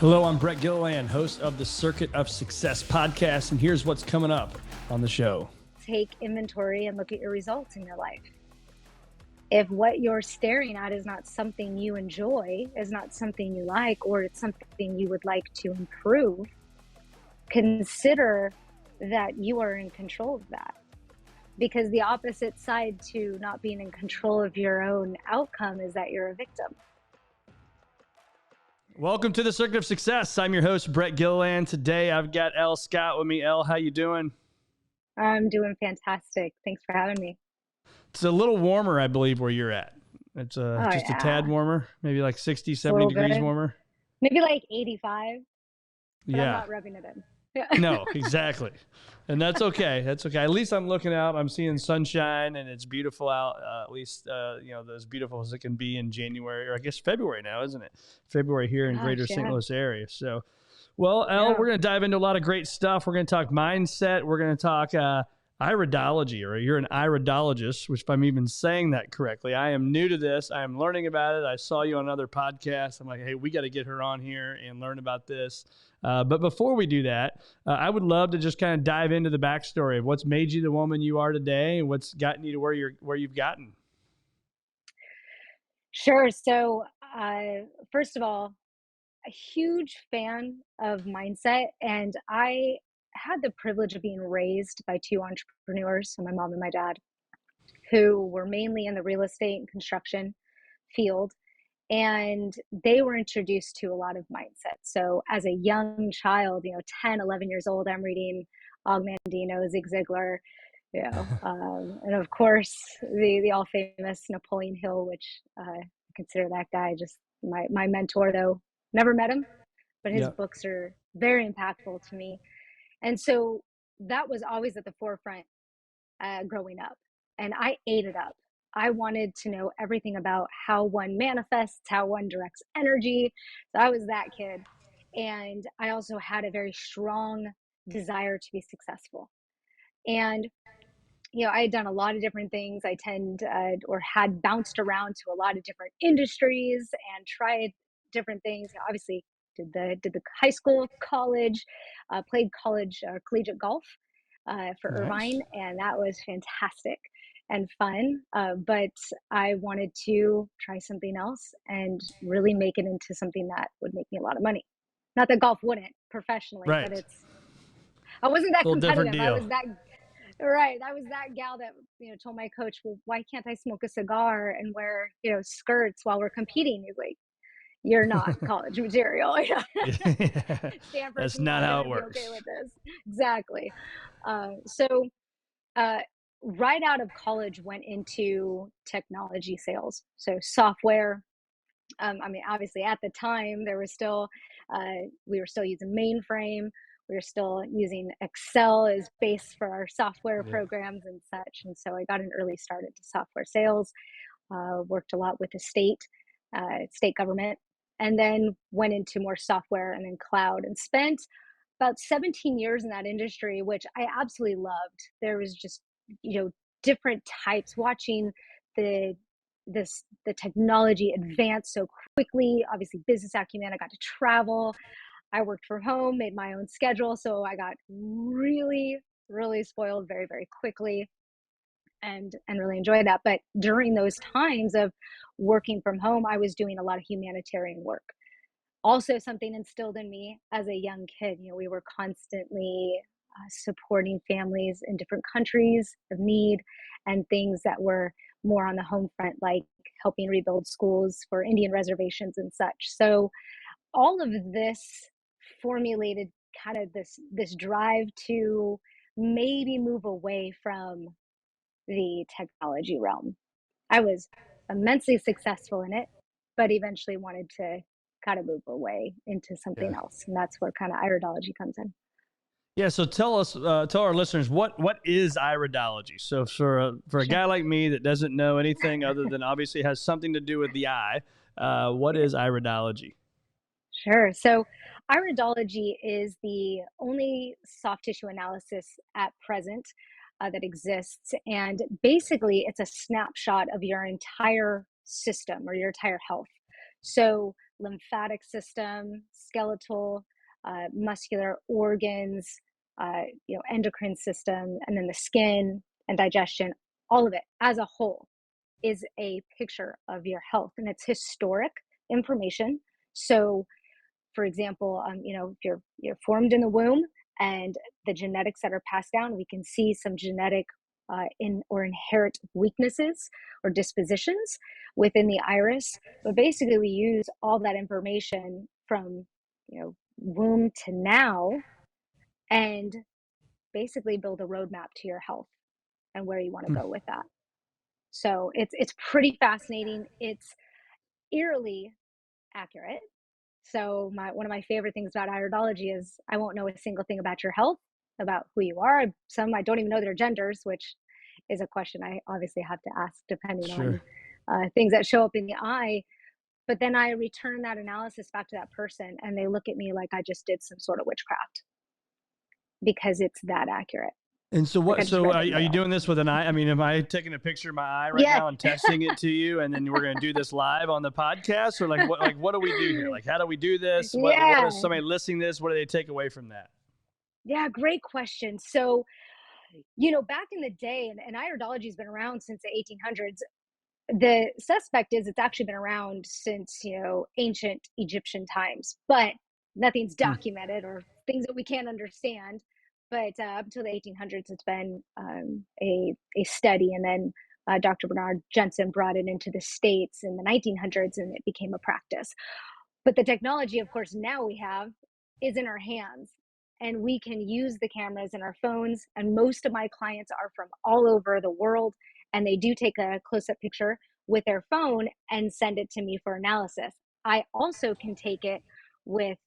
Hello, I'm Brett Gilliland, host of the Circuit of Success podcast, and here's what's coming up on the show. Take inventory and look at your results in your life. If what you're staring at is not something you enjoy, is not something you like, or it's something you would like to improve, consider that you are in control of that. Because the opposite side to not being in control of your own outcome is that you're a victim. Welcome to the Circuit of Success. I'm your host, Brett Gilliland. Today, I've got Elle Scott with me. Elle, how you doing? I'm doing fantastic. Thanks for having me. It's a little warmer, I believe, where you're at. It's a tad warmer, maybe like 60, 70 degrees warmer. Maybe like 85, but yeah. I'm not rubbing it in. Yeah. No, exactly. And that's okay. That's okay. At least I'm looking out. I'm seeing sunshine, and it's beautiful out. At least, as beautiful as it can be in January, or I guess February now, isn't it? February here in greater St. Louis area. So, well, Elle, we're going to dive into a lot of great stuff. We're going to talk mindset. We're going to talk iridology, or you're an iridologist, which if I'm even saying that correctly. I am new to this. I am learning about it. I saw you on another podcast. I'm like, hey, we got to get her on here and learn about this. But before we do that, I would love to just kind of dive into the backstory of what's made you the woman you are today and what's gotten you to where you've gotten. Sure. So, first of all, a huge fan of mindset, and I had the privilege of being raised by two entrepreneurs, so my mom and my dad, who were mainly in the real estate and construction field. And they were introduced to a lot of mindset. So as a young child, 10, 11 years old, I'm reading Og Mandino, Zig Ziglar, and of course the all famous Napoleon Hill, which I consider that guy just my mentor, though never met him, but his books are very impactful to me. And so that was always at the forefront growing up, and I ate it up. I wanted to know everything about how one manifests, how one directs energy. So I was that kid. And I also had a very strong desire to be successful. And, I had done a lot of different things. I had bounced around to a lot of different industries and tried different things. Obviously, did the high school, college, played collegiate golf for Irvine, and that was fantastic and fun, but I wanted to try something else and really make it into something that would make me a lot of money. Not that golf wouldn't professionally, right. But I wasn't that competitive. I was that gal that told my coach, well, why can't I smoke a cigar and wear skirts while we're competing? He's like, you're not college material. Stanford, that's not how it works. Okay with this. Exactly. So right out of college, went into technology sales. So software. Obviously at the time there was still, we were still using mainframe. We were still using Excel as base for our software programs and such. And so I got an early start into software sales, worked a lot with the state government, and then went into more software and then cloud, and spent about 17 years in that industry, which I absolutely loved. There was just different types, watching the technology advance so quickly. Obviously business acumen, I got to travel, I worked from home, made my own schedule, so I got really, really spoiled very, very quickly, and really enjoyed that. But during those times of working from home, I was doing a lot of humanitarian work. Also, something instilled in me as a young kid, we were constantly supporting families in different countries of need, and things that were more on the home front, like helping rebuild schools for Indian reservations and such. So all of this formulated kind of this drive to maybe move away from the technology realm. I was immensely successful in it, but eventually wanted to kind of move away into something else. And that's where kind of iridology comes in. Yeah. So tell our listeners, what is iridology? So for a guy like me that doesn't know anything other than obviously has something to do with the eye, what is iridology? Sure. So iridology is the only soft tissue analysis at present that exists. And basically it's a snapshot of your entire system or your entire health. So lymphatic system, skeletal, muscular organs, endocrine system, and then the skin and digestion, all of it as a whole is a picture of your health, and it's historic information. So, for example, if you're formed in the womb and the genetics that are passed down, we can see some genetic in or inherent weaknesses or dispositions within the iris. But basically, we use all that information from womb to now, and basically build a roadmap to your health and where you want to Hmm. go with that. So it's pretty fascinating. It's eerily accurate. So one of my favorite things about iridology is I won't know a single thing about your health, about who you are. Some I don't even know their genders, which is a question I obviously have to ask depending on Sure. things that show up in the eye. But then I return that analysis back to that person, and they look at me like I just did some sort of witchcraft because it's that accurate. And so Like what? I just So read are, their are you mail. doing this with an eye? I mean, am I taking a picture of my eye right Yeah. now and testing it to you, and then we're going to do this live on the podcast, or like what? Like what do we do here? Like how do we do this? What is Yeah. somebody listening to this? What do they take away from that? Yeah, great question. So, back in the day, and iridology has been around since the 1800s. The suspect is it's actually been around since, ancient Egyptian times, but nothing's Hmm. documented or things that we can't understand. But up until the 1800s, it's been a study. And then Dr. Bernard Jensen brought it into the States in the 1900s, and it became a practice. But the technology, of course, now we have is in our hands, and we can use the cameras in our phones. And most of my clients are from all over the world, and they do take a close up picture with their phone and send it to me for analysis. I also can take it with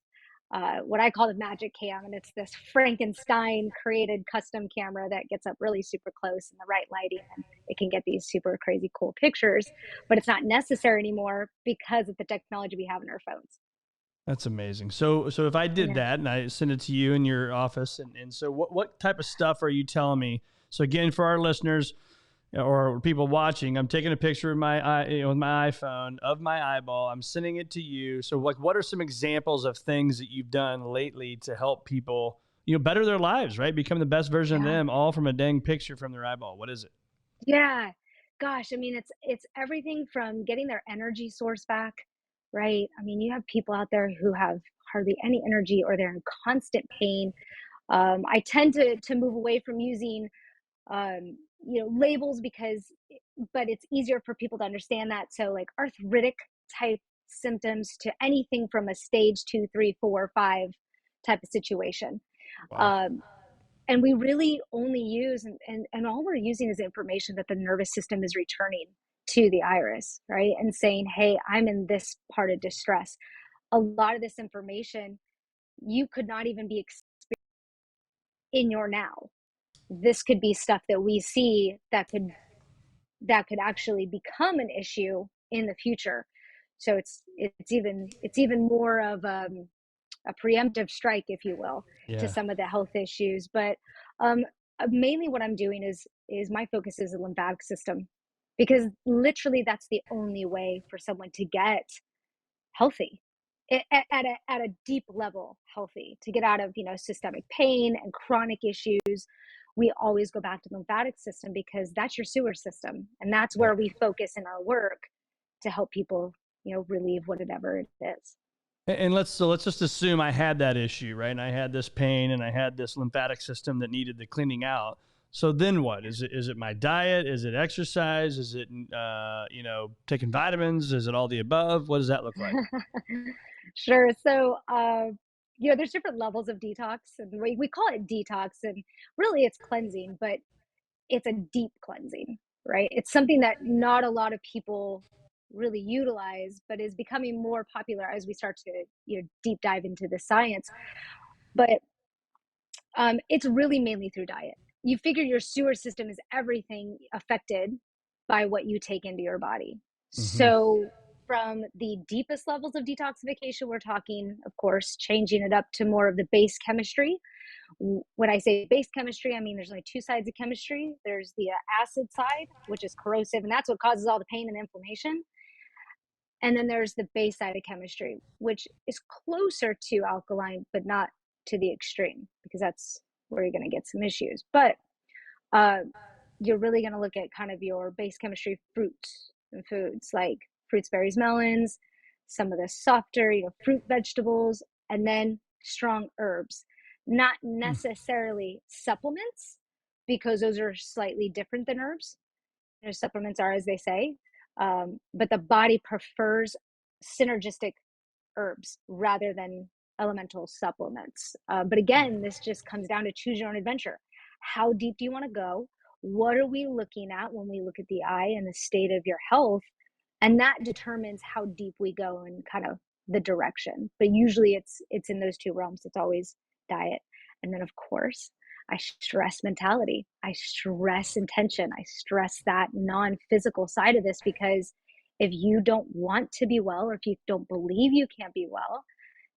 what I call the magic cam, and it's this Frankenstein created custom camera that gets up really super close in the right lighting, and it can get these super crazy cool pictures. But it's not necessary anymore because of the technology we have in our phones. That's amazing. So if I did Yeah. that and I send it to you in your office, and so what type of stuff are you telling me? So again, for our listeners or people watching, I'm taking a picture of my eye, with my iPhone of my eyeball. I'm sending it to you. So like, what are some examples of things that you've done lately to help people, better their lives, right? Become the best version of Yeah. them, all from a dang picture from their eyeball. What is it? Yeah. Gosh, I mean, it's everything from getting their energy source back, right? I mean, you have people out there who have hardly any energy or they're in constant pain. I tend to move away from using labels but it's easier for people to understand that. So like arthritic type symptoms to anything from a stage 2, 3, 4, 5 type of situation. Wow. Um, and we really only use and all we're using is information that the nervous system is returning to the iris, right? And saying, hey, I'm in this part of distress. A lot of this information you could not even be in your now. This could be stuff that we see that could actually become an issue in the future. So it's even more of a preemptive strike, if you will, to Yeah. some of the health issues. But um, mainly, what I'm doing is my focus is the lymphatic system, because literally that's the only way for someone to get healthy at a deep level, healthy, to get out of systemic pain and chronic issues. We always go back to the lymphatic system because that's your sewer system, and that's Yeah. where we focus in our work to help people relieve whatever it is. And let's just assume I had that issue, right? And I had this pain and I had this lymphatic system that needed the cleaning out. So then what? Is it my diet? Is it exercise? Is it taking vitamins? Is it all the above? What does that look like? Sure. So, there's different levels of detox, and we call it detox, and really it's cleansing, but it's a deep cleansing, right? It's something that not a lot of people really utilize, but is becoming more popular as we start to deep dive into the science. But it's really mainly through diet. You figure your sewer system is everything affected by what you take into your body. Hmm. So, from the deepest levels of detoxification, we're talking, of course, changing it up to more of the base chemistry. When I say base chemistry, I mean there's only two sides of chemistry. There's the acid side, which is corrosive, and that's what causes all the pain and inflammation. And then there's the base side of chemistry, which is closer to alkaline, but not to the extreme, because that's where you're going to get some issues. But uh, you're really going to look at kind of your base chemistry fruits and foods like fruits, berries, melons, some of the softer, fruit, vegetables, and then strong herbs. Not necessarily supplements, because those are slightly different than herbs. Supplements are, as they say, but the body prefers synergistic herbs rather than elemental supplements. But again, this just comes down to choose your own adventure. How deep do you want to go? What are we looking at when we look at the eye and the state of your health? And that determines how deep we go and kind of the direction. But usually it's in those two realms. It's always diet. And then of course, I stress mentality. I stress intention. I stress that non-physical side of this, because if you don't want to be well, or if you don't believe you can't be well,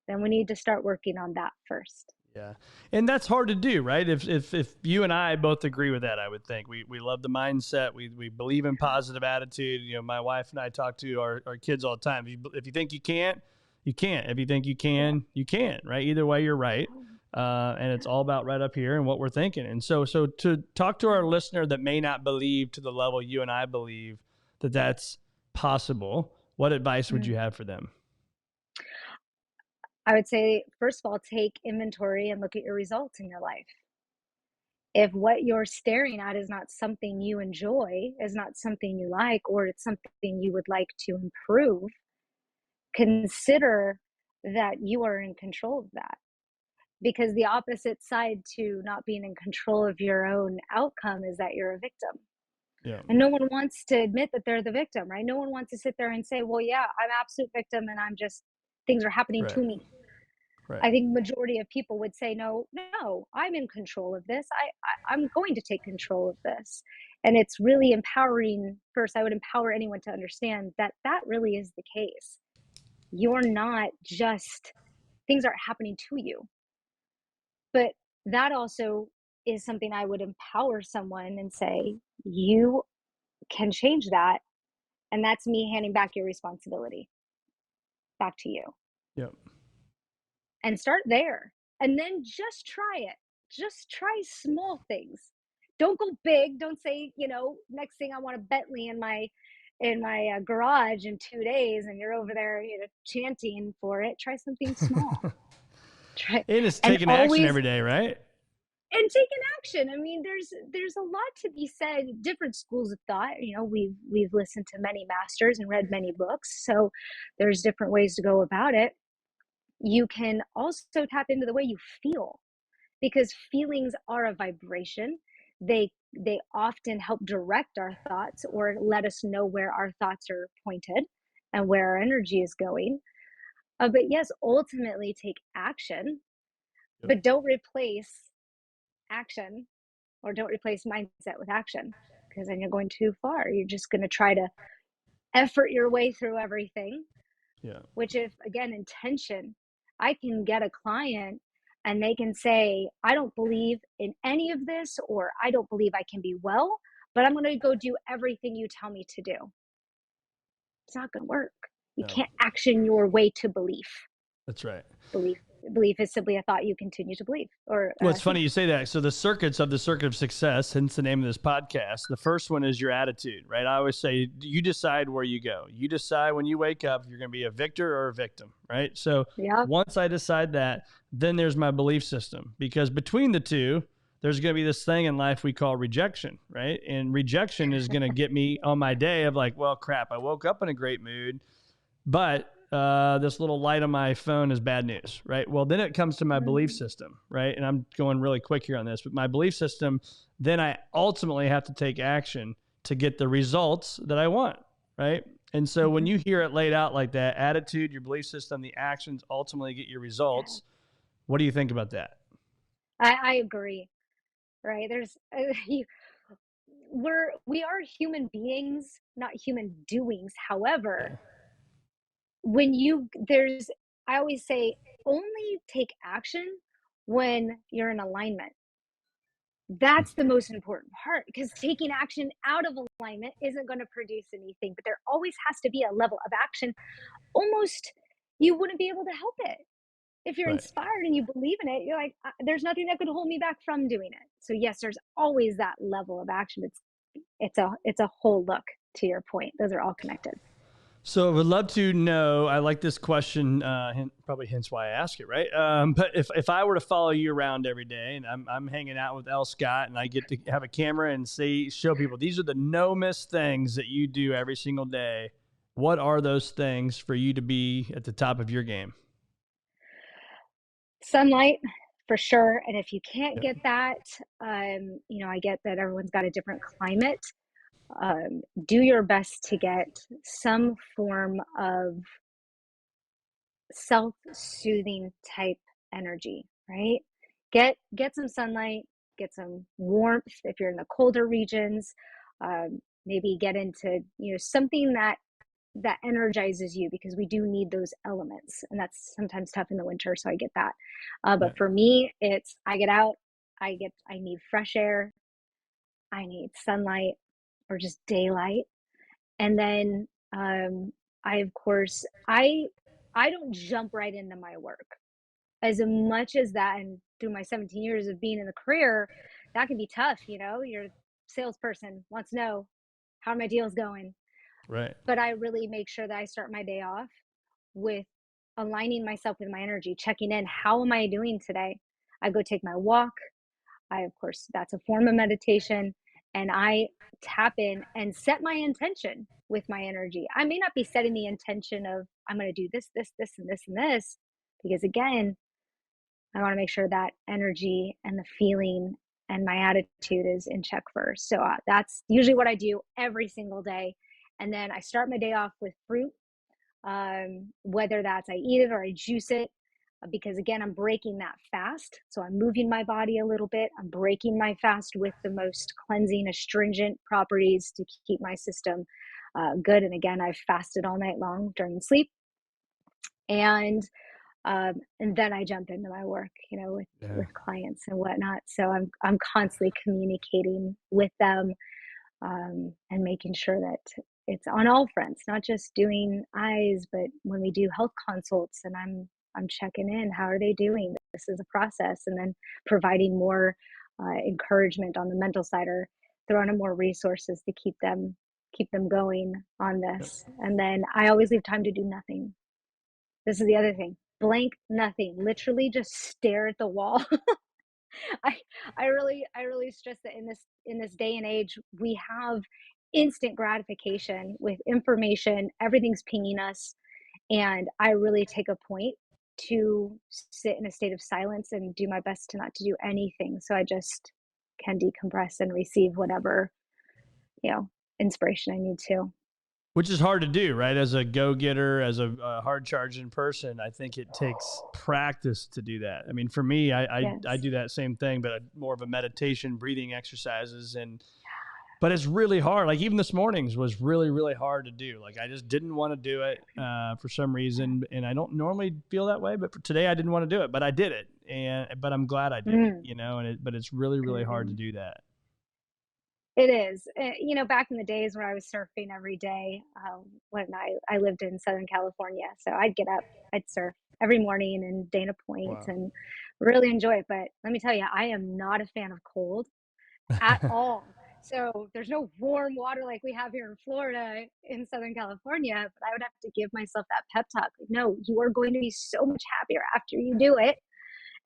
then we need to start working on that first. Yeah. And that's hard to do, right? If you and I both agree with that, I would think we love the mindset. We believe in positive attitude. My wife and I talk to our kids all the time. If you think you can't, you can't. If you think you can, you can, right? Either way, you're right. And it's all about right up here and what we're thinking. And so to talk to our listener that may not believe to the level you and I believe that that's possible, what advice would you have for them? I would say, first of all, take inventory and look at your results in your life. If what you're staring at is not something you enjoy, is not something you like, or it's something you would like to improve, consider that you are in control of that. Because the opposite side to not being in control of your own outcome is that you're a victim. Yeah. And no one wants to admit that they're the victim, right? No one wants to sit there and say, well, yeah, I'm absolute victim and things are happening Right. to me. Right. I think majority of people would say, no, I'm in control of this. I'm going to take control of this. And it's really empowering. First, I would empower anyone to understand that that really is the case. You're not just, things aren't happening to you. But that also is something I would empower someone and say, you can change that. And that's me handing back your responsibility back to you. Yep. And start there. And then just try it. Just try small things. Don't go big. Don't say, next thing I want a Bentley in my garage in 2 days, and you're over there, chanting for it. Try something small. Try And it's and taking action always every day, right? and taking action. I mean, there's a lot to be said. Different schools of thought. We've listened to many masters and read many books, so there's different ways to go about it. You can also tap into the way you feel, because feelings are a vibration. They often help direct our thoughts or let us know where our thoughts are pointed and where our energy is going. But yes, ultimately take action, Yep. but don't replace action, or don't replace mindset with action, because then you're going too far. You're just going to try to effort your way through everything. Yeah. Which, if again, intention, I can get a client and they can say, I don't believe in any of this, or I don't believe I can be well, but I'm going to go do everything you tell me to do. It's not going to work. You No, can't action your way to belief. that's right. Belief is simply a thought you continue to believe or Well, it's funny think. you say that. So the circuits of the circuit of success, hence the name of this podcast. The first one is your attitude, right? I always say you decide where you go. You decide when you wake up if you're going to be a victor or a victim, right? So Yeah. once I decide that, then there's my belief system, because between the two, there's going to be this thing in life we call rejection, right? And rejection is going to get me on my day of like, well, crap, I woke up in a great mood, but this little light on my phone is bad news, right? Well, then it comes to my belief system, right? And I'm going really quick here on this, but my belief system, then I ultimately have to take action to get the results that I want, right? And so when you hear it laid out like that, attitude, your belief system, the actions ultimately get your results. What do you think about that? I agree. Right. We are human beings, not human doings. However, Yeah. when you there's I always say, only take action when you're in alignment. That's the most important part, because taking action out of alignment isn't going to produce anything, but there always has to be a level of action. Almost you wouldn't be able to help it. If you're Right. inspired and you believe in it, you're like, there's nothing that could hold me back from doing it. So yes, there's always that level of action. It's a whole look, to your point. Those are all connected. So I would love to know. I like this question, probably hence why I ask it, right? But if I were to follow you around every day, and I'm hanging out with Elle Scott, and I get to have a camera and show people these are the no miss things that you do every single day. What are those things for you to be at the top of your game? Sunlight, for sure. And if you can't Yep. get that, I get that everyone's got a different climate. Do your best to get some form of self-soothing type energy, right? Get some sunlight, get some warmth if you're in the colder regions. Maybe get into something that energizes you, because we do need those elements, and that's sometimes tough in the winter, so I get that. But Right. for me, it's I get out, I need fresh air, I need sunlight, or just daylight. And then I of course I don't jump right into my work as much as that. And through my 17 years of being in the career, that can be tough. Your salesperson wants to know how are my deals going. Right. But I really make sure that I start my day off with aligning myself with my energy, checking in. How am I doing today? I go take my walk. Of course, that's a form of meditation. And I tap in and set my intention with my energy. I may not be setting the intention of, I'm going to do this, this, this, and this, and this, because again, I want to make sure that energy and the feeling and my attitude is in check first. So that's usually what I do every single day. And then I start my day off with fruit, whether that's I eat it or I juice it, because again, I'm breaking that fast. So I'm moving my body a little bit. I'm breaking my fast with the most cleansing, astringent properties to keep my system good. And again, I've fasted all night long during sleep. And then I jump into my work, Yeah. with clients and whatnot. So I'm constantly communicating with them, and making sure that it's on all fronts, not just doing eyes, but when we do health consults, and I'm checking in, how are they doing? This is a process, and then providing more encouragement on the mental side, or throwing in more resources to keep them going on Yep. this. And then I always leave time to do nothing. This is the other thing. Blank nothing. Literally just stare at the wall. I I really stress that in this day and age, we have instant gratification with information. Everything's pinging us, and I really take a point to sit in a state of silence and do my best to not to do anything, so I just can decompress and receive whatever, you know, inspiration I need to. Which is hard to do, right? As a go getter, as a hard charging person, I think it takes practice to do that. I mean, for me, I Yes. do that same thing, but more of a meditation, breathing exercises, but it's really hard. Like even this morning's was really, really hard to do. Like I just didn't want to do it for some reason, and I don't normally feel that way, but for today I didn't want to do it, but I did it, but I'm glad I did it, Mm, but it's really, really hard to good. do that. It is. Back in the days where I was surfing every day, when I lived in Southern California, so I'd get up, I'd surf every morning in Dana Point Wow. and really enjoy it. But let me tell you, I am not a fan of cold at all. So there's no warm water like we have here in Florida in Southern California, but I would have to give myself that pep talk. Like, no, you are going to be so much happier after you do it,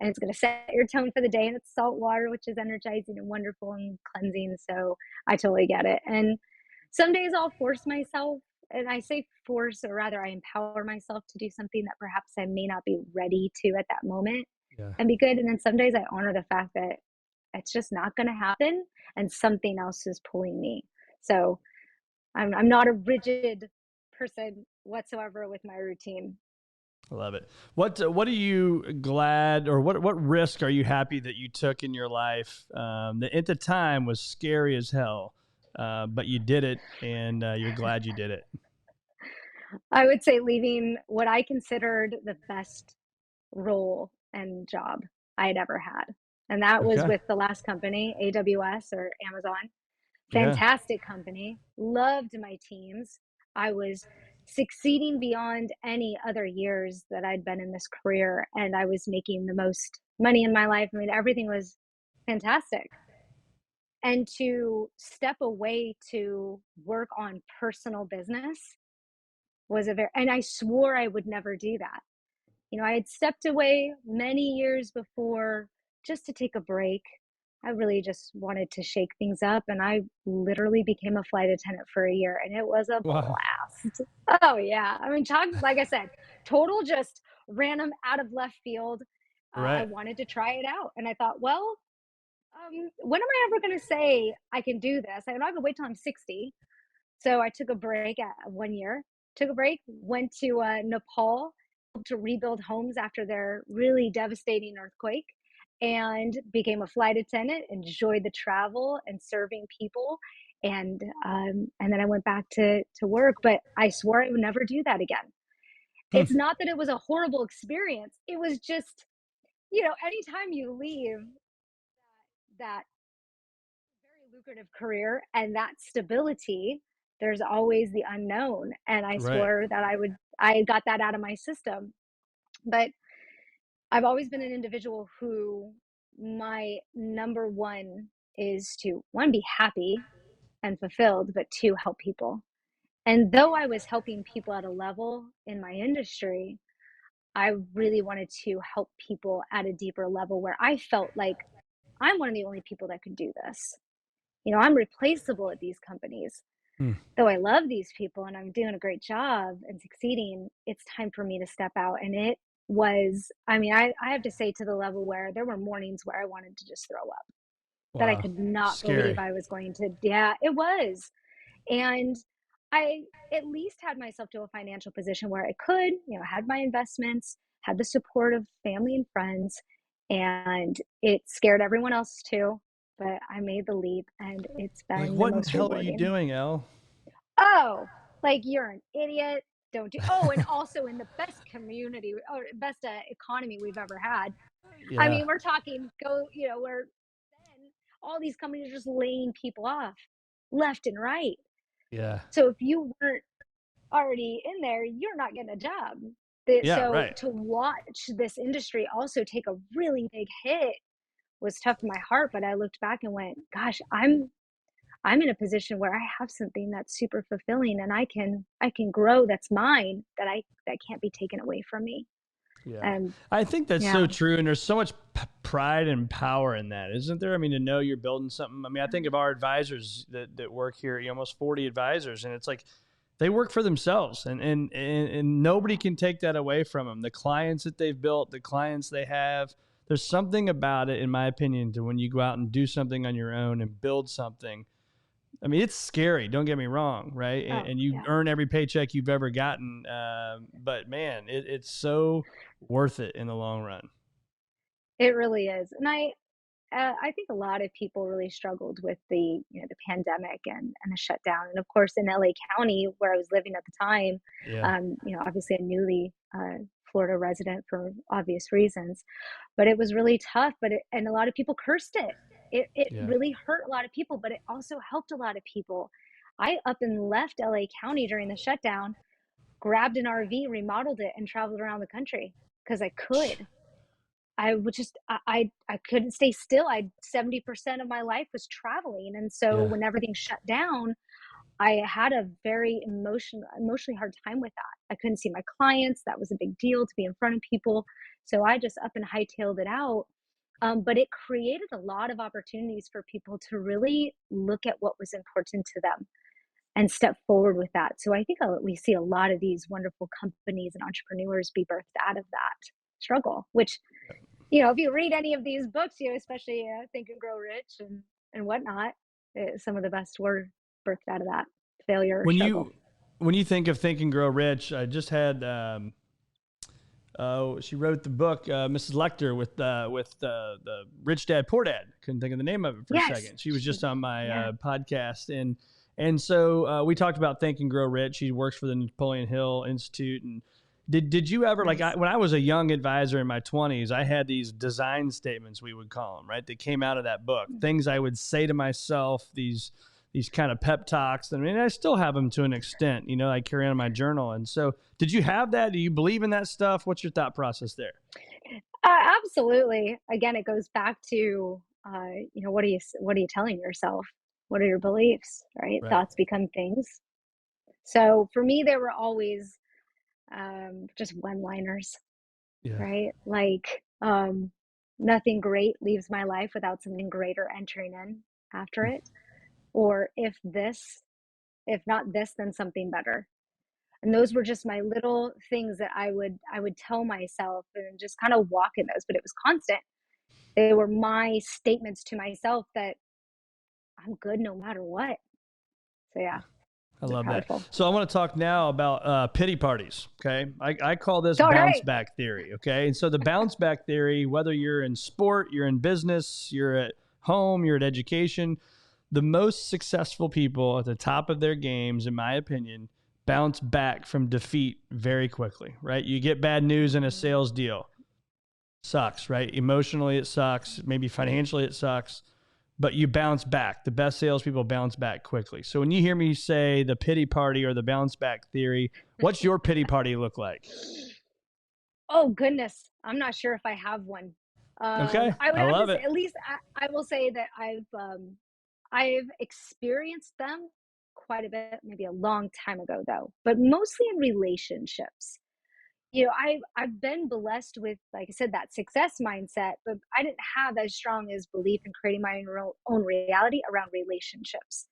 and it's going to set your tone for the day, and it's salt water, which is energizing and wonderful and cleansing. So I totally get it. And some days I'll force myself, and I say force, or rather I empower myself to do something that perhaps I may not be ready to at that moment, Yeah. and be good. And then some days I honor the fact that it's just not going to happen, and something else is pulling me. So I'm not a rigid person whatsoever with my routine. I love it. What are you glad, or what risk are you happy that you took in your life that at the time was scary as hell, but you did it, and you're glad you did it? I would say leaving what I considered the best role and job I had ever had. And that was Okay. with the last company, AWS or Amazon. Yeah. Fantastic company. Loved my teams. I was succeeding beyond any other years that I'd been in this career, and I was making the most money in my life. I mean, everything was fantastic. And to step away to work on personal business was a very, and I swore I would never do that. I had stepped away many years before just to take a break. I really just wanted to shake things up, and I literally became a flight attendant for a year, and it was a Wow. blast. Oh, yeah. I mean, talk like I said, total just random out of left field. I Right. wanted to try it out, and I thought, well, when am I ever going to say I can do this? I'm not going to wait till I'm 60. So I took a break at 1 year, took a break, went to Nepal to rebuild homes after their really devastating earthquake, and became a flight attendant, enjoyed the travel and serving people. And then I went back to work, but I swore I would never do that again. Hmm. It's not that it was a horrible experience. It was just, anytime you leave that very lucrative career and that stability, there's always the unknown. And I Right. swore that I got that out of my system. But I've always been an individual who my number one is to one, be happy and fulfilled, but two, help people. And though I was helping people at a level in my industry, I really wanted to help people at a deeper level where I felt like I'm one of the only people that could do this. I'm replaceable at these companies. Hmm. Though I love these people and I'm doing a great job and succeeding, it's time for me to step out. And it was, I mean, I have to say, to the level where there were mornings where I wanted to just throw up, that I Wow. could not believe Scary. I was going to, yeah, it was. And I at least had myself to a financial position where I could, had my investments, had the support of family and friends, and it scared everyone else too. But I made the leap and it's Like, been the what in the most hell are you rewarding. doing, Elle? Oh, like you're an idiot. Don't do. Oh, and also in the best community or best economy we've ever had. I Yeah. mean, we're talking go, where then all these companies are just laying people off left and right. Yeah. So if you weren't already in there, you're not getting a job. Yeah. So Right. to watch this industry also take a really big hit was tough in my heart. But I looked back and went, gosh, I'm in a position where I have something that's super fulfilling and I can grow, that's mine, that can't be taken away from me. Yeah. And I think that's yeah. so true. And there's so much pride and power in that, isn't there? I mean, to know you're building something. I mean, I think of our advisors that work here, almost 40 advisors, and it's like they work for themselves and nobody can take that away from them. The clients that they've built, the clients they have, there's something about it, in my opinion, to when you go out and do something on your own and build something. I mean, it's scary. Don't get me wrong, right? And, Oh, and you yeah. earn every paycheck you've ever gotten, but man, it's so worth it in the long run. It really is. And I think a lot of people really struggled with the pandemic and the shutdown. And of course, in LA County, where I was living at the time, Yeah, obviously a newly Florida resident for obvious reasons, but it was really tough. And a lot of people cursed it. It yeah. really hurt a lot of people, but it also helped a lot of people. I up and left LA County during the shutdown, grabbed an RV, remodeled it, and traveled around the country because I could. I would just I couldn't stay still. I 70% of my life was traveling. And so Yeah, when everything shut down, I had a very emotionally hard time with that. I couldn't see my clients. That was a big deal, to be in front of people. So I just up and hightailed it out. But it created a lot of opportunities for people to really look at what was important to them and step forward with that. So I think we see a lot of these wonderful companies and entrepreneurs be birthed out of that struggle, which, if you read any of these books, especially Think and Grow Rich and whatnot, some of the best were birthed out of that failure or when struggle. you think of Think and Grow Rich, I just had she wrote the book, Mrs. Lecter, with the Rich Dad Poor Dad. Couldn't think of the name of it for a Yes. second. She was just on my Yeah. podcast, and so we talked about Think and Grow Rich. She works for the Napoleon Hill Institute, and Did you ever like Nice. when I was a young advisor in my 20s, I had these design statements, we would call them, right? That came out of that book. Things I would say to myself, these kind of pep talks. I mean, I still have them to an extent, I carry on in my journal. And so, did you have that? Do you believe in that stuff? What's your thought process there? Absolutely. Again, it goes back to, what are you telling yourself? What are your beliefs, right? Right. Thoughts become things. So for me, they were always just one-liners, Yeah. right? Like, nothing great leaves my life without something greater entering in after it. Or if not this, then something better. And those were just my little things that I would tell myself and just kind of walk in those, but it was constant. They were my statements to myself that I'm good no matter what. So yeah, I they're love that. powerful. So I want to talk now about pity parties. Okay, I call this All bounce right. back theory. Okay, and so the bounce back theory, whether you're in sport, you're in business, you're at home, you're at education, the most successful people at the top of their games, in my opinion, bounce back from defeat very quickly. Right? You get bad news in a sales deal, sucks. Right? Emotionally, it sucks. Maybe financially, it sucks, but you bounce back. The best salespeople bounce back quickly. So when you hear me say the pity party or the bounce back theory, what's your pity party look like? Oh goodness, I'm not sure if I have one. Okay, I would I have to love say, it. at least I will say that I've experienced them quite a bit, maybe a long time ago though, but mostly in relationships. I've been blessed with, like I said, that success mindset, but I didn't have as strong as belief in creating my own reality around relationships,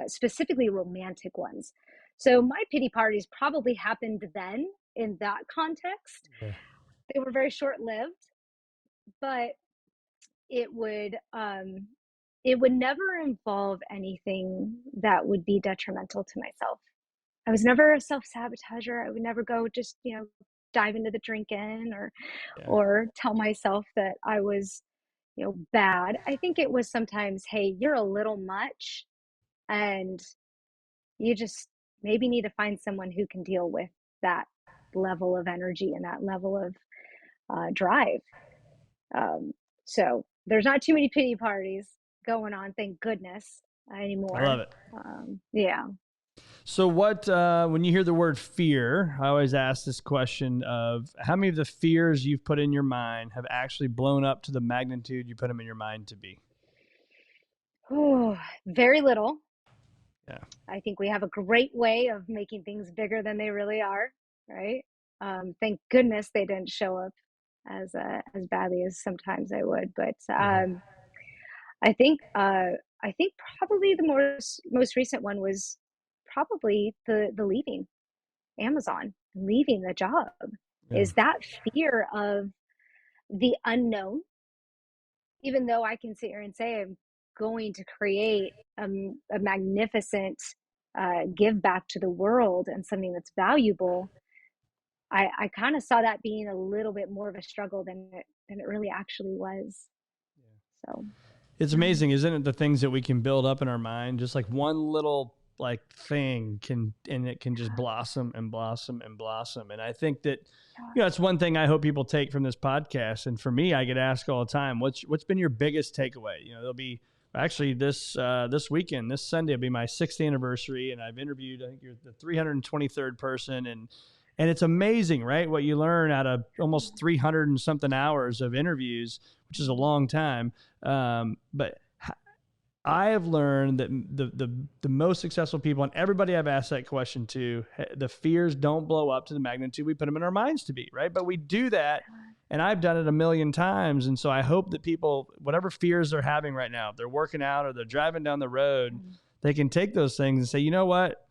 specifically romantic ones. So my pity parties probably happened then in that context. Yeah, They were very short lived, but it would um, it would never involve anything that would be detrimental to myself. I was never a self sabotager. I would never go just dive into the drinking yeah, or tell myself that I was bad. I think it was sometimes, hey, you're a little much, and you just maybe need to find someone who can deal with that level of energy and that level of drive. Um, so there's not too many pity parties going on, thank goodness, I love anymore. it. Yeah. So what when you hear the word fear, I always ask this question of how many of the fears you've put in your mind have actually blown up to the magnitude you put them in your mind to be? Oh, very little. Yeah. I think we have a great way of making things bigger than they really are, right? Thank goodness they didn't show up as badly as sometimes I would. But Yeah. I think I think probably the most recent one was probably the leaving Amazon, leaving the job. Yeah. Is that fear of the unknown? Even though I can sit here and say I'm going to create a magnificent give back to the world and something that's valuable, I kind of saw that being a little bit more of a struggle than it really actually was. So, It's yeah. amazing, isn't it? The things that we can build up in our mind, just like one little like thing can, and it can just blossom and blossom and blossom. And I think that, it's one thing I hope people take from this podcast. And for me, I get asked all the time, what's been your biggest takeaway? There'll be actually this weekend, this Sunday will be my 6th anniversary, and I've interviewed, I think you're the 323rd person, and it's amazing, right? What you learn out of almost 300 and something hours of interviews, which is a long time. But I have learned that the most successful people, and everybody I've asked that question to, the fears don't blow up to the magnitude we put them in our minds to be, right? But we do that, and I've done it a million times. And so I hope that people, whatever fears they're having right now, if they're working out or they're driving down the road, they can take those things and say, you know what?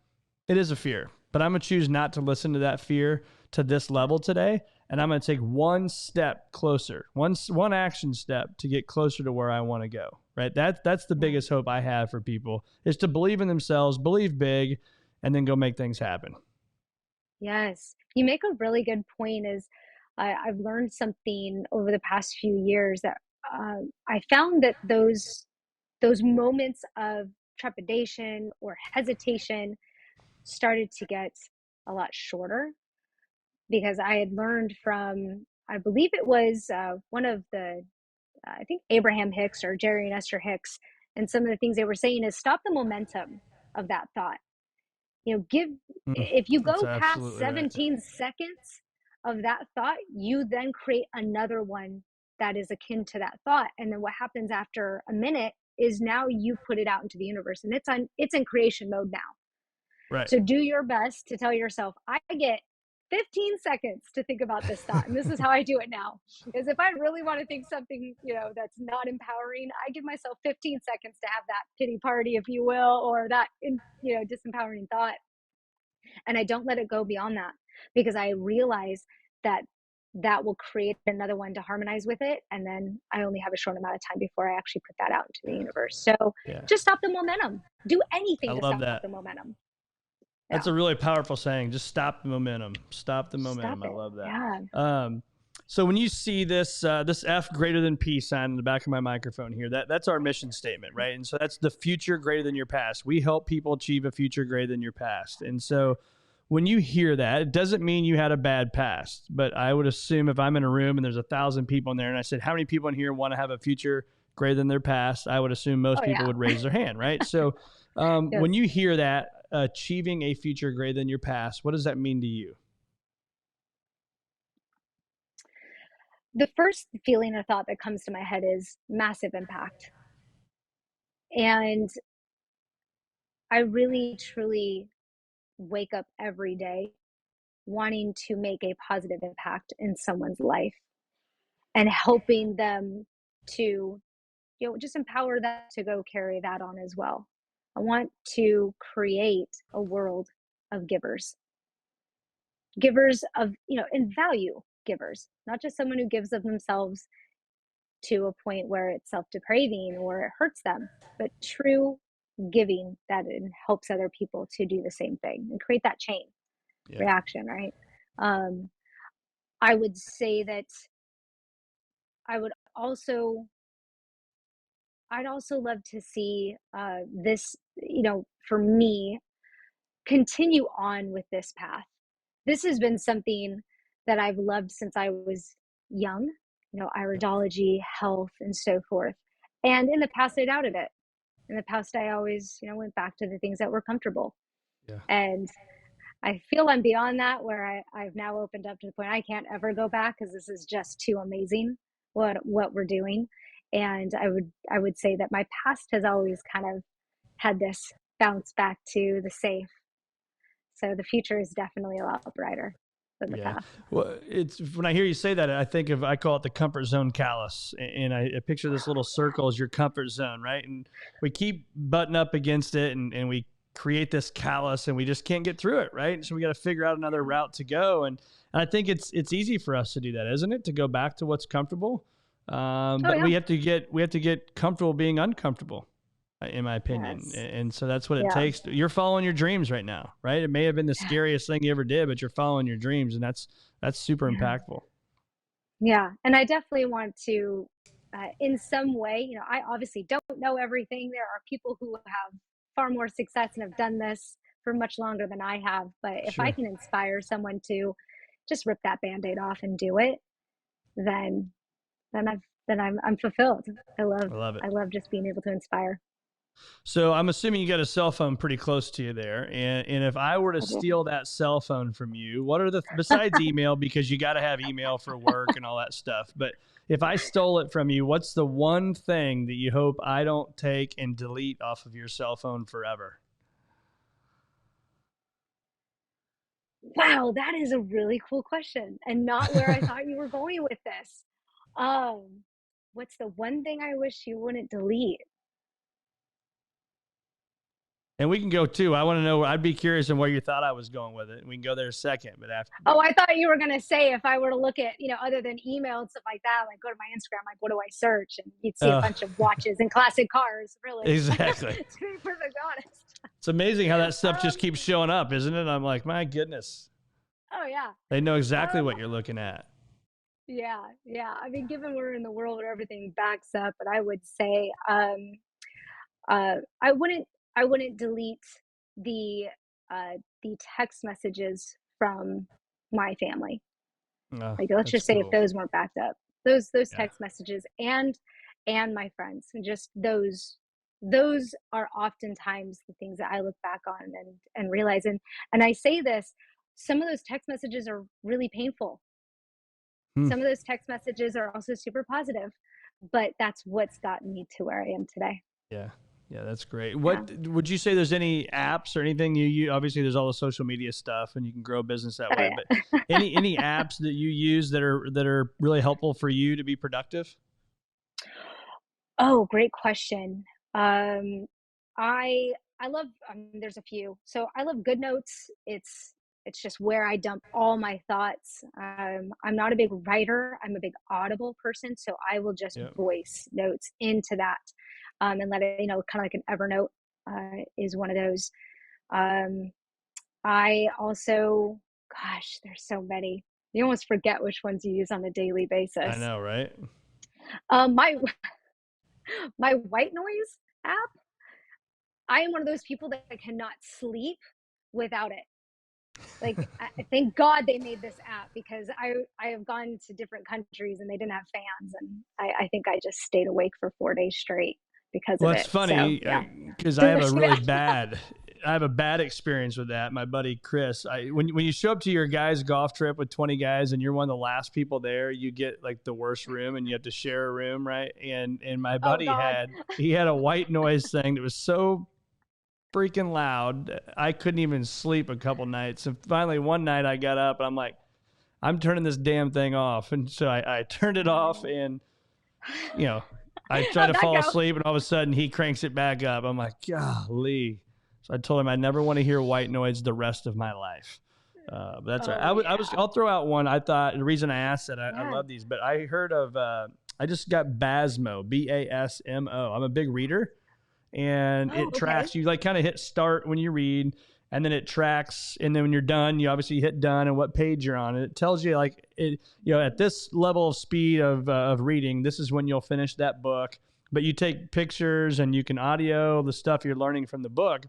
It is a fear, but I'm going to choose not to listen to that fear to this level today. And I'm going to take one step closer, one action step to get closer to where I want to go. Right. That's the Yeah. biggest hope I have for people, is to believe in themselves, believe big, and then go make things happen. Yes, you make a really good point. Is I've learned something over the past few years that I found that those moments of trepidation or hesitation started to get a lot shorter. because I had learned from, I believe it was one of the, I think Abraham Hicks or Jerry and Esther Hicks, and some of the things they were saying is stop the momentum of that thought. Give, Mm, if you that's go past absolutely right. 17 seconds of that thought, you then create another one that is akin to that thought. And then what happens after a minute is now you put it out into the universe, and it's in creation mode now. Right. So do your best to tell yourself, I get 15 seconds to think about this thought. And this is how I do it now. Is if I really want to think something, that's not empowering, I give myself 15 seconds to have that pity party, if you will, or that, disempowering thought. And I don't let it go beyond that, because I realize that that will create another one to harmonize with it. And then I only have a short amount of time before I actually put that out into the universe. So Yeah. just stop the momentum. Do I anything to love stop that. the momentum. Yeah. That's a really powerful saying. Just stop the momentum. Stop the Stop momentum. I it. love that. Yeah. So when you see this F greater than P sign in the back of my microphone here, that's our mission statement, right? And so that's the future greater than your past. We help people achieve a future greater than your past. And so when you hear that, it doesn't mean you had a bad past, but I would assume if I'm in a room and there's 1,000 people in there and I said, how many people in here want to have a future greater than their past? I would assume most Oh, people yeah. would raise their hand, right? So Yes. when you hear that, achieving a future greater than your past, what does that mean to you? The first feeling or thought that comes to my head is massive impact. And I really, truly wake up every day wanting to make a positive impact in someone's life and helping them to, just empower them to go carry that on as well. I want to create a world of givers of, and value givers, not just someone who gives of themselves to a point where it's self-depraving or it hurts them, but true giving that helps other people to do the same thing and create that chain Yeah. reaction, right? um, I would say that I would also I'd also love to see this, for me, continue on with this path. This has been something that I've loved since I was young, iridology, health, and so forth. And in the past, I doubted it. In the past, I always, went back to the things that were comfortable. Yeah. And I feel I'm beyond that, where I've now opened up to the point I can't ever go back, because this is just too amazing what we're doing. And I would say that my past has always kind of had this bounce back to the safe. So the future is definitely a lot brighter than the Yeah. past. Well, it's when I hear you say that, I call it the comfort zone callus. And I picture this little circle as your comfort zone, right? And we keep butting up against it and we create this callus and we just can't get through it, right? So we got to figure out another route to go. And I think it's easy for us to do that, isn't it? To go back to what's comfortable. Oh But yeah. we have to get comfortable being uncomfortable, in my opinion. Yes. And so that's what it Yeah. takes. You're following your dreams right now, right? It may have been the scariest thing you ever did, but you're following your dreams, and that's super Yeah. impactful. Yeah. And I definitely want to, in some way, I obviously don't know everything. There are people who have far more success and have done this for much longer than I have. But if I Sure. can inspire someone to just rip that band-aid off and do it, then I'm fulfilled. I love I love it. I love just being able to inspire. So I'm assuming you got a cell phone pretty close to you there. And if I were to I do. steal that cell phone from you, what are besides email, because you got to have email for work and all that stuff. But if I stole it from you, what's the one thing that you hope I don't take and delete off of your cell phone forever? Wow, that is a really cool question, and not where I thought you were going with this. Um, what's the one thing I wish you wouldn't delete? And we can go too. I want to know. I'd be curious on where you thought I was going with it. We can go there a second, but after. Oh, I thought you were gonna say, if I were to look at, other than email and stuff like that, like go to my Instagram, like what do I search? And you'd see a bunch of watches and classic cars, really. Exactly. To be perfectly honest. It's amazing how that stuff just Um, keeps showing up, isn't it? I'm like, my goodness, oh yeah. they know exactly Um, what you're looking at. yeah, yeah. I mean, given we're in the world where everything backs up, but I would say, I wouldn't delete the the text messages from my family. Oh, Like, let's that's just say if cool. those weren't backed up, those Yeah. text messages and my friends, and just those are oftentimes the things that I look back on and realize. And I say this, some of those text messages are really painful. Hmm. Some of those text messages are also super positive, but that's what's gotten me to where I am today. Yeah. Yeah, that's great. Yeah. What would you say there's any apps or anything you obviously there's all the social media stuff and you can grow a business that Oh way, but yeah. any apps that you use that are really helpful for you to be productive? Oh, great question. Um, I love. There's a few. So I love Good Notes. It's just where I dump all my thoughts. I'm not a big writer. I'm a big audible person, so I will just Yep. voice notes into that, and let it, kind of like an Evernote, is one of those. Um, I also, gosh, there's so many. You almost forget which ones you use on a daily I basis. know, right? My my white noise app, I am one of those people that cannot sleep without it. Like, thank God they made this app, because I have gone to different countries and they didn't have fans, and I think I just stayed awake for 4 days straight because Well, of that's it. So funny yeah, because I have a delicious. really bad, I have a bad experience with that. My buddy Chris, when you show up to your guys' golf trip with 20 guys and you're one of the last people there, you get like the worst room and you have to share a room, right? And my Oh buddy God. had a white noise thing that was so freaking loud I couldn't even sleep a couple nights. And finally one night I got up and I'm like, I'm turning this damn thing off, and so I turned it off and you know, I try How'd to that fall go? asleep and all of a sudden he cranks it back up. I'm like, golly. So I told him I never want to hear white noise the rest of my life. But that's all right. Oh yeah. I'll throw out one. I thought the reason I asked that I Yeah. love these, but I heard of, I just got Basmo, Basmo. I'm a big reader and Oh, it okay. tracks you like kind of hit start when you read and then it tracks and then when you're done you obviously hit done and what page you're on and it tells you like it at this level of speed of reading this is when you'll finish that book, but you take pictures and you can audio the stuff you're learning from the book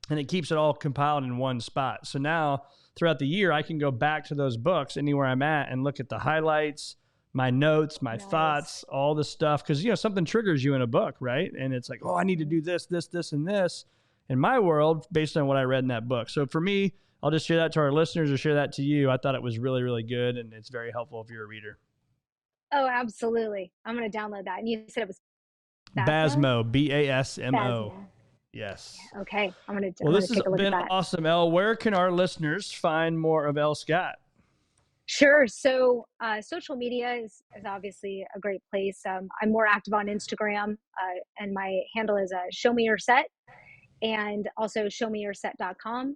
and it keeps it all compiled in one spot. So now throughout the year I can go back to those books anywhere I'm at and look at the highlights, my notes, my Nice. thoughts, all the stuff. Cause something triggers you in a book, right? And it's like, oh, I need to Mhm. do this, and this in my world based on what I read in that book. So for me, I'll just share that to our listeners or share that to you. I thought it was really, really good. And it's very helpful if you're a reader. Oh, absolutely. I'm gonna download that. And you said it was Basmo? Basmo, Basmo. Basmo. Yes. Yeah, okay. I'm Well, gonna this has take a look at been that. awesome, Elle. Where can our listeners find more of Elle Scott? Sure. So, social media is obviously a great place. I'm more active on Instagram, and my handle is show me your set, and also showmeyourset.com.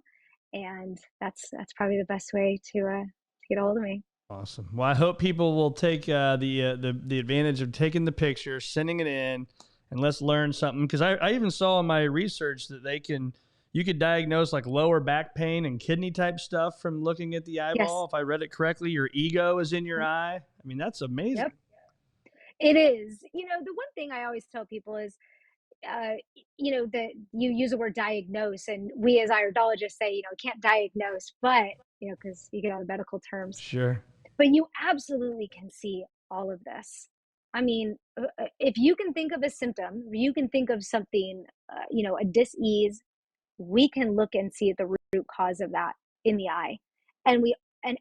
And that's probably the best way to get a hold of me. Awesome. Well, I hope people will take the advantage of taking the picture, sending it in, and let's learn something. Because I even saw in my research that you could diagnose like lower back pain and kidney type stuff from looking at the Yes. eyeball. If I read it correctly, your ego is in your eye. I mean, that's Yep. amazing. It is. The one thing I always tell people is, that you use the word diagnose, and we as iridologists say, can't diagnose, but, because you get all the medical terms, Sure. but you absolutely can see all of this. I mean, if you can think of a symptom, you can think of something, a dis-ease, we can look and see the root cause of that in the eye. And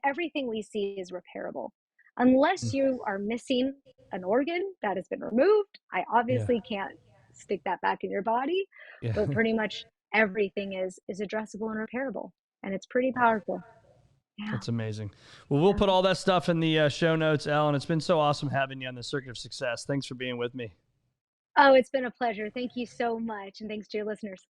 everything we see is repairable. Unless you are missing an organ that has been removed, I Yeah. obviously can't stick that back in your body, Yeah. but pretty much everything is addressable and repairable, and it's pretty powerful. Yeah. That's amazing. Well, we'll Yeah. put all that stuff in the show notes, Ellen. It's been so awesome having you on the Circuit of Success. Thanks for being with me. Oh, it's been a pleasure. Thank you so much, and thanks to your listeners.